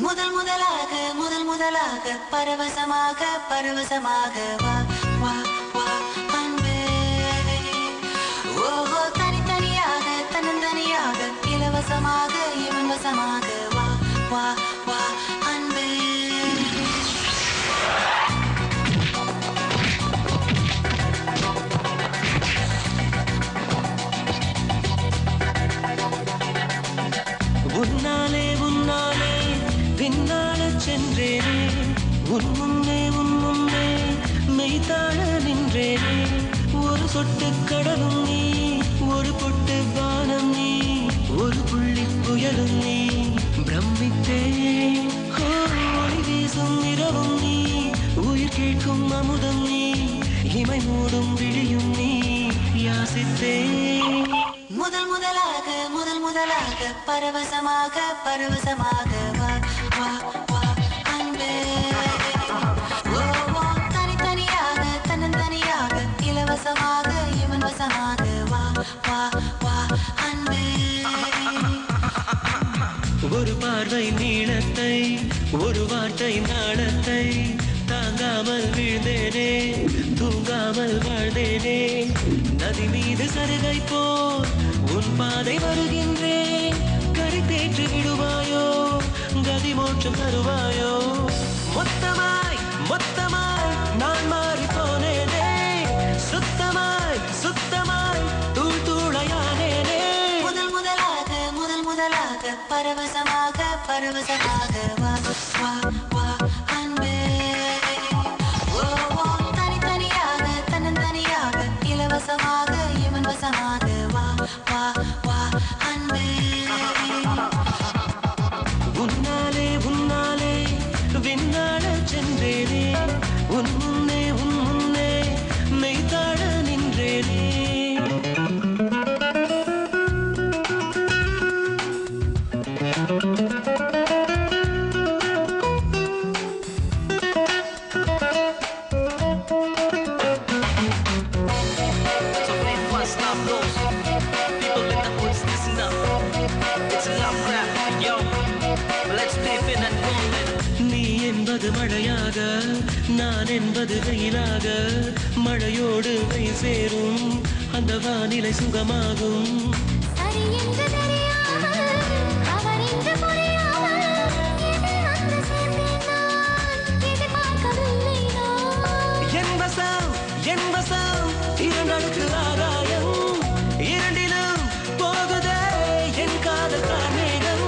முதல் முதலாக முதல் முதலாக பரவசமாக பரவசமாக வா வா வா அன்பே. ஓஹோ தனித்தனியாக தன்னந்தனியாக இலவசமாக இவன் வசமாக வா வா வா அன்பே. உன்னாலே உன்னாலே விண்ணால சென்றேனே, உன் முன்னே மெய்தாழ நின்றேனே. ஒரு சொட்டு கடலும் நீ, ஒரு பொட்டு வானம் நீ, ஒரு புள்ளி புயலும் நீ. பிரமித்தே ஒளி வீசும் இரவும் நீ, உயிர் கேட்கும் அமுதம் நீ, இமை மூடும் விழியும் நீ. யாசித்தே முதல் முதலாக முதல் முதலாக பரவசமாக பரவசமாக வா வா வா அன்பே. ஓ தனித்தனியாக தன்னந்தனியாக இலவசமாக இவன் வசமாக வா வா வா அன்பே. ஒரு பார்வை நீளத்தை, ஒரு வார்த்தை நாளத்தை, தாங்காமல் வீழ்ந்தேனே, தூங்காமல் வாழ்ந்தேனே. நதி மீது சருகை போல் உன் பாதை வருகின்றேன். கரை தேற்றி விடுவாயோ, கதி மோட்சம் தருவாயோ. மொத்தமாய் மொத்தமாய் நான் மாறி போனேனே, சுத்தமாய் சுத்தமாய் தூள் தூளையானேனே. முதல் முதலாக முதல் முதலாக பரவசமாக பரவசமாக வா வா வா அன்பே. ஓ தனித்தனியாக தன்னந்தனியாக இலவசமாக இவன் வசமாக வா வா வா அன்பே. உன்னாலே உன்னாலே விண்ணாட சென்றேனே, உன் முன்னே மெய்தாழ நின்றேனே. நீ என்பது மழையாக, நான் என்பது வெயிலாக, மழையோடு வெயில் சேரும் அந்த வானிலை சுகமாகும். என் வசம் இரண்டடுக்கு ஆகாயம், இரண்டிலும் போகுதே என் காதல் கார்மேகம்.